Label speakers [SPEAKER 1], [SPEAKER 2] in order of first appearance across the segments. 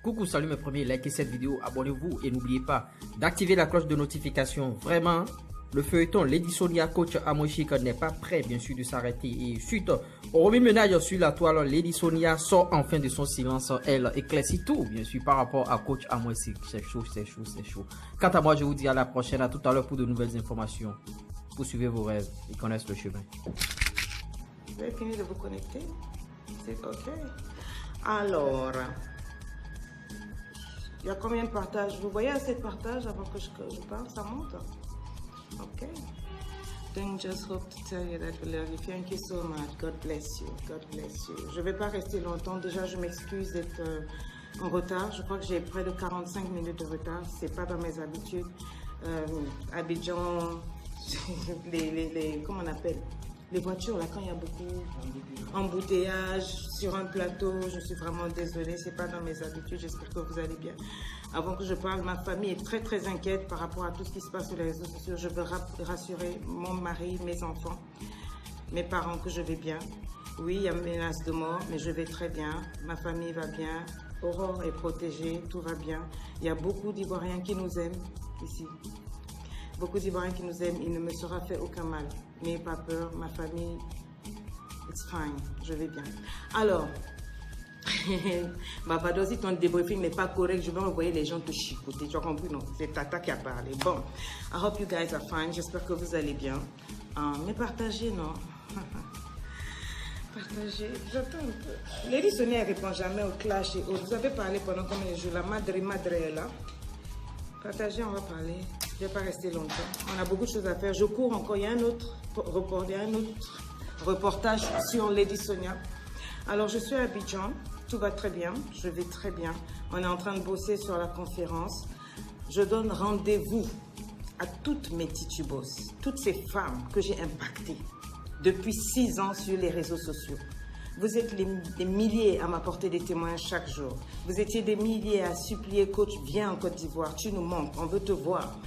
[SPEAKER 1] Coucou, salut mes premiers, likez cette vidéo, abonnez-vous et n'oubliez pas d'activer la cloche de notification. Vraiment, le feuilleton Lady Sonia coach Amoshik n'est pas prêt bien sûr de s'arrêter. Et suite au remue-ménage sur la toile, Lady Sonia sort enfin de son silence. Elle éclaircit tout bien sûr par rapport à coach Amoshik. C'est chaud, c'est chaud, c'est chaud. Quant à moi, je vous dis à la prochaine, à tout à l'heure pour de nouvelles informations. Poursuivez vos rêves et connaissez le chemin.
[SPEAKER 2] Vous avez fini de vous connecter? C'est ok. Alors, il y a combien de partages? Vous voyez assez de partages avant que je parle? Ça monte? Ok. Then just hope to tell you that we love you. Thank you so much. God bless you. God bless you. Je ne vais pas rester longtemps. Déjà, je m'excuse d'être en retard. Je crois que j'ai près de 45 minutes de retard. Ce n'est pas dans mes habitudes. Abidjan, comment on appelle? Les voitures, là, quand il y a beaucoup d'embouteillage sur un plateau, je suis vraiment désolée, ce n'est pas dans mes habitudes, j'espère que vous allez bien. Avant que je parle, ma famille est très très inquiète par rapport à tout ce qui se passe sur les réseaux sociaux. Je veux rassurer mon mari, mes enfants, mes parents que je vais bien. Oui, il y a une menace de mort, mais je vais très bien. Ma famille va bien, Aurore est protégée, tout va bien. Il y a beaucoup d'Ivoiriens qui nous aiment ici. Beaucoup d'Ivoiriens qui nous aiment, il ne me sera fait aucun mal. N'ayez pas peur, ma famille, it's fine, je vais bien. Alors, Babadosi, ton débriefing n'est pas correct, je vais envoyer les gens te chicoter, tu as compris, non? C'est Tata qui a parlé. Bon, I hope you guys are fine, j'espère que vous allez bien. Mais partagez, non? Partagez, j'attends un peu. Lady Sonia ne répond jamais au clash et autres. Vous avez parlé pendant combien de jours? La madre est là. Partagez, on va parler. Je ne vais pas rester longtemps. On a beaucoup de choses à faire. Je cours encore. Il y a un autre reportage sur Lady Sonia. Alors, je suis à Abidjan. Tout va très bien. Je vais très bien. On est en train de bosser sur la conférence. Je donne rendez-vous à toutes mes titubos, toutes ces femmes que j'ai impactées depuis 6 ans sur les réseaux sociaux. Vous êtes des milliers à m'apporter des témoignages chaque jour. Vous étiez des milliers à supplier, coach, viens en Côte d'Ivoire, tu nous manques, on veut te voir.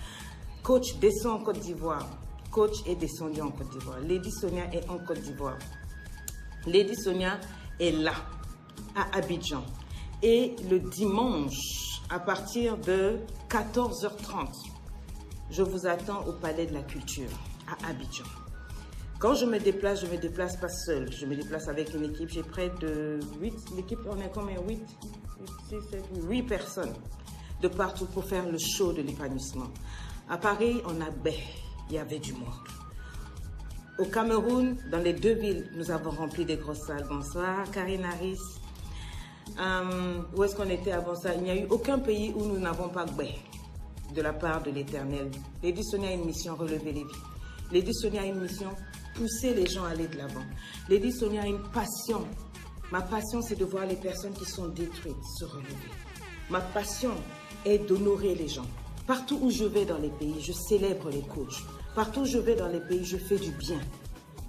[SPEAKER 2] Coach, descends en Côte d'Ivoire. Coach est descendu en Côte d'Ivoire. Lady Sonia est en Côte d'Ivoire. Lady Sonia est là, à Abidjan. Et le dimanche, à partir de 14h30, je vous attends au Palais de la Culture, à Abidjan. Quand je me déplace pas seule. Je me déplace avec une équipe. J'ai près de 8. L'équipe, on est combien? 8 personnes de partout pour faire le show de l'épanouissement. À Paris, il y avait du monde. Au Cameroun, dans les 2 villes, nous avons rempli des grosses salles. Bonsoir, Karine Harris. Où est-ce qu'on était avant ça? Il n'y a eu aucun pays où nous n'avons pas de la part de l'Éternel. Lady Sonia a une mission, relever les vies. Lady Sonia a une mission, pousser les gens à aller de l'avant. Lady Sonia a une passion. Ma passion, c'est de voir les personnes qui sont détruites se relever. Ma passion est d'honorer les gens. Partout où je vais dans les pays, je célèbre les coachs. Partout où je vais dans les pays, je fais du bien.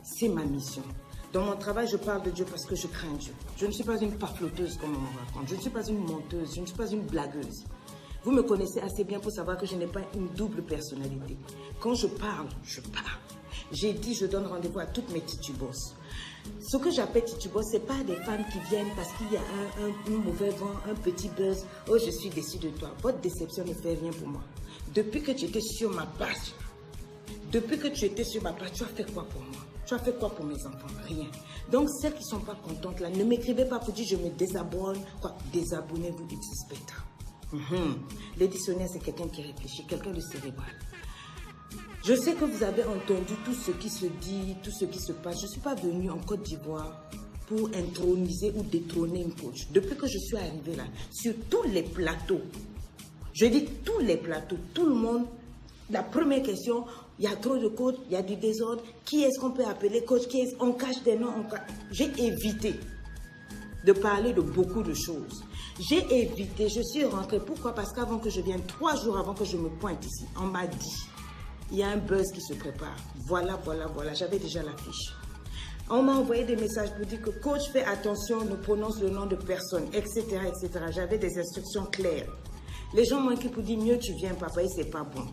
[SPEAKER 2] C'est ma mission. Dans mon travail, je parle de Dieu parce que je crains Dieu. Je ne suis pas une parfloteuse comme on me raconte. Je ne suis pas une menteuse. Je ne suis pas une blagueuse. Vous me connaissez assez bien pour savoir que je n'ai pas une double personnalité. Quand je parle, je parle. J'ai dit, je donne rendez-vous à toutes mes titubos. Ce que j'appelle titubos, ce n'est pas des femmes qui viennent parce qu'il y a un mauvais vent, un petit buzz. Oh, je suis déçue de toi. Votre déception ne fait rien pour moi. Depuis que tu étais sur ma page, tu as fait quoi pour moi? Tu as fait quoi pour mes enfants? Rien. Donc, celles qui ne sont pas contentes, là, ne m'écrivez pas pour dire je me désabonne. Quoi? Désabonnez-vous, it's better. Lady Sonia, c'est quelqu'un qui réfléchit, quelqu'un de cérébral. Je sais que vous avez entendu tout ce qui se dit, tout ce qui se passe. Je ne suis pas venue en Côte d'Ivoire pour introniser ou détrôner une coach. Depuis que je suis arrivée là, sur tous les plateaux, je dis tous les plateaux, tout le monde, la première question, il y a trop de coachs, il y a du désordre. Qui est-ce qu'on peut appeler coach? On cache des noms. J'ai évité de parler de beaucoup de choses. J'ai évité, je suis rentrée. Pourquoi? Parce qu'avant que je vienne, 3 jours avant que je me pointe ici, on m'a dit, il y a un buzz qui se prépare. Voilà. J'avais déjà l'affiche. On m'a envoyé des messages pour dire que coach, fais attention, ne prononce le nom de personne, etc. J'avais des instructions claires. Les gens m'ont écrit pour dire, mieux tu viens, papa, et c'est pas bon.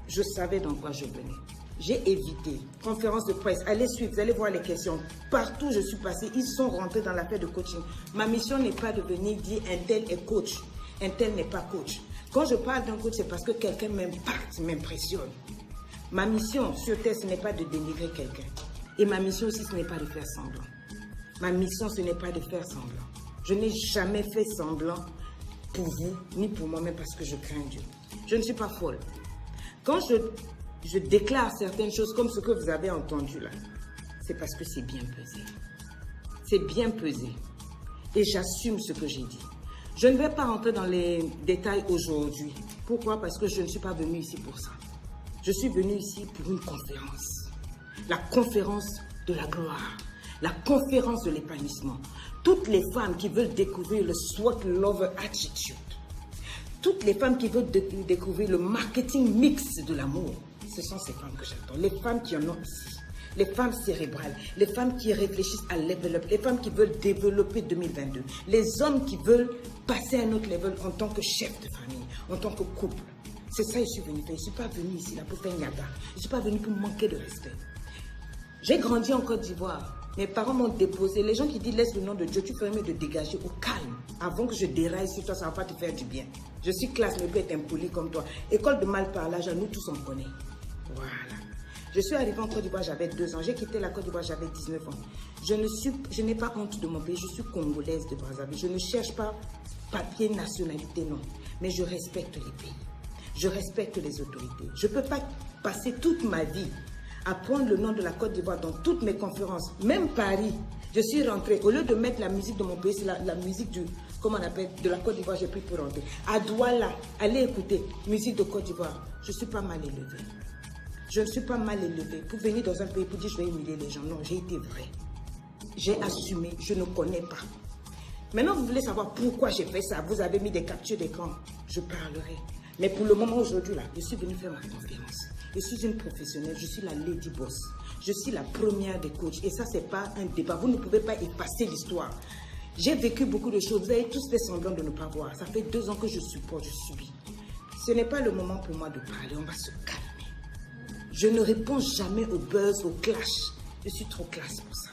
[SPEAKER 2] Je savais dans quoi je venais. J'ai évité. Conférence de presse, allez suivre, vous allez voir les questions. Partout où je suis passée, ils sont rentrés dans l'affaire de coaching. Ma mission n'est pas de venir dire un tel est coach. un tel n'est pas coach. Quand je parle d'un coach, c'est parce que quelqu'un m'impacte, m'impressionne. Ma mission sur Terre, ce n'est pas de dénigrer quelqu'un. Et ma mission aussi, ce n'est pas de faire semblant. Ma mission, ce n'est pas de faire semblant. Je n'ai jamais fait semblant pour vous, ni pour moi-même, parce que je crains Dieu. Je ne suis pas folle. Quand je déclare certaines choses comme ce que vous avez entendu là, c'est parce que c'est bien pesé. C'est bien pesé. Et j'assume ce que j'ai dit. Je ne vais pas rentrer dans les détails aujourd'hui. Pourquoi? Parce que je ne suis pas venue ici pour ça. Je suis venue ici pour une conférence. La conférence de la gloire. La conférence de l'épanouissement. Toutes les femmes qui veulent découvrir le SWOT Lover Attitude. Toutes les femmes qui veulent découvrir le marketing mix de l'amour. Ce sont ces femmes que j'attends. Les femmes qui en ont ici. Les femmes cérébrales, les femmes qui réfléchissent à level up, les femmes qui veulent développer 2022, les hommes qui veulent passer à un autre level en tant que chef de famille, en tant que couple. C'est ça que je suis venue faire. Je ne suis pas venue ici là pour faire niaga. Je ne suis pas venue pour manquer de respect. J'ai grandi en Côte d'Ivoire. Mes parents m'ont déposé. Les gens qui disent laisse le nom de Dieu, tu ferais mieux de dégager au calme. Avant que je déraille sur toi, ça ne va pas te faire du bien. Je suis classe, mais peut être impoli comme toi. École de mal parlage, nous tous on connaît. Voilà. Je suis arrivée en Côte d'Ivoire, j'avais 2 ans. J'ai quitté la Côte d'Ivoire, j'avais 19 ans. Je n'ai pas honte de mon pays. Je suis congolaise de Brazzaville. Je ne cherche pas papier, nationalité, non. Mais je respecte les pays. Je respecte les autorités. Je ne peux pas passer toute ma vie à prendre le nom de la Côte d'Ivoire dans toutes mes conférences. Même Paris, je suis rentrée. Au lieu de mettre la musique de mon pays, c'est la musique comment on appelle, de la Côte d'Ivoire, j'ai pris pour rentrer. À Douala, allez écouter, musique de Côte d'Ivoire. Je ne suis pas mal élevée. Je ne suis pas mal élevée pour venir dans un pays pour dire je vais humilier les gens. Non, j'ai été vraie. J'ai assumé, je ne connais pas. Maintenant, vous voulez savoir pourquoi j'ai fait ça. Vous avez mis des captures d'écran. Je parlerai. Mais pour le moment, aujourd'hui, là, je suis venue faire ma conférence. Je suis une professionnelle, je suis la Lady Boss. Je suis la première des coachs. Et ça, ce n'est pas un débat. Vous ne pouvez pas effacer l'histoire. J'ai vécu beaucoup de choses. Vous avez tous fait semblant de ne pas voir. Ça fait 2 ans que je supporte, je subis. Ce n'est pas le moment pour moi de parler. On va se calmer. Je ne réponds jamais au buzz, au clash. Je suis trop classe pour ça.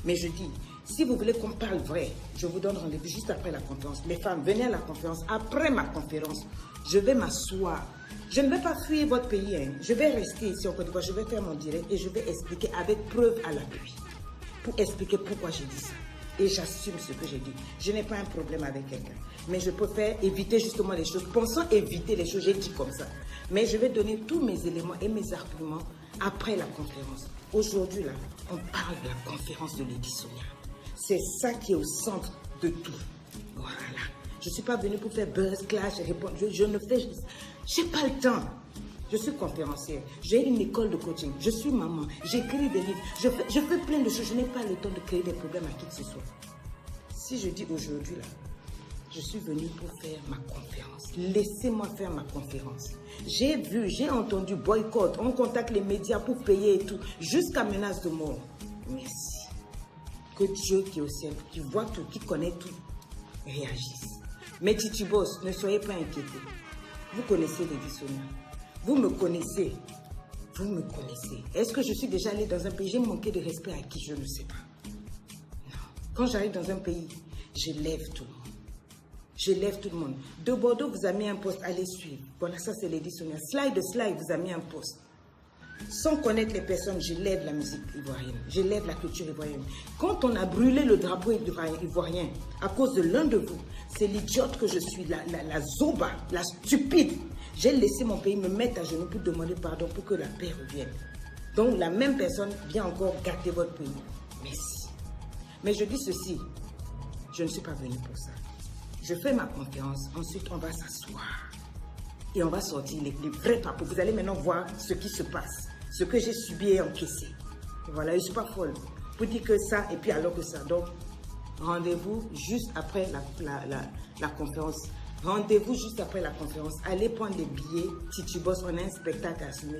[SPEAKER 2] Mais je dis, si vous voulez qu'on parle vrai, je vous donne rendez-vous juste après la conférence. Les femmes, venez à la conférence. Après ma conférence, je vais m'asseoir. Je ne vais pas fuir votre pays. Hein. Je vais rester ici en Côte d'Ivoire. Je vais faire mon direct et je vais expliquer avec preuve à l'appui. Pour expliquer pourquoi j'ai dit ça. Et j'assume ce que j'ai dit. Je n'ai pas un problème avec quelqu'un. Mais je préfère éviter justement les choses. Pensant éviter les choses, j'ai dit comme ça. Mais je vais donner tous mes éléments et mes arguments après la conférence. Aujourd'hui, là, on parle de la conférence de Lady Sonia. C'est ça qui est au centre de tout. Voilà. Je ne suis pas venue pour faire buzz, clash, répondre. Je ne fais... Je n'ai pas le temps. Je suis conférencière. J'ai une école de coaching. Je suis maman. J'écris des livres. Je fais plein de choses. Je n'ai pas le temps de créer des problèmes à qui que ce soit. Si je dis aujourd'hui, là, je suis venue pour faire ma conférence. Laissez-moi faire ma conférence. J'ai vu, j'ai entendu boycott. On contacte les médias pour payer et tout. Jusqu'à menace de mort. Merci. Que Dieu qui est au ciel, qui voit tout, qui connaît tout, réagisse. Mais Titi Boss, ne soyez pas inquiétés. Vous connaissez Lady Sonia. Vous me connaissez. Vous me connaissez. Est-ce que je suis déjà allée dans un pays? J'ai manqué de respect à qui? Je ne sais pas. Non. Quand j'arrive dans un pays, je lève tout le monde. Je lève tout le monde. De Bordeaux vous a mis un poste, allez suivre. Voilà, ça c'est Lady Sonia. Slide vous a mis un poste. Sans connaître les personnes, je lève la musique ivoirienne. Je lève la culture ivoirienne. Quand on a brûlé le drapeau ivoirien à cause de l'un de vous, c'est l'idiote que je suis, la zoba, la stupide. J'ai laissé mon pays me mettre à genoux pour demander pardon pour que la paix revienne. Donc la même personne vient encore gâter votre pays. Merci. Mais je dis ceci, je ne suis pas venue pour ça. Je fais ma conférence, ensuite on va s'asseoir. Et on va sortir les vrais papous. Vous allez maintenant voir ce qui se passe. Ce que j'ai subi et encaissé. Et voilà, je ne suis pas folle. Pour dire que ça et puis alors que ça. Donc, rendez-vous juste après la conférence. Rendez-vous juste après la conférence. Allez prendre les billets. Titi Boss, on a un spectacle à assumer.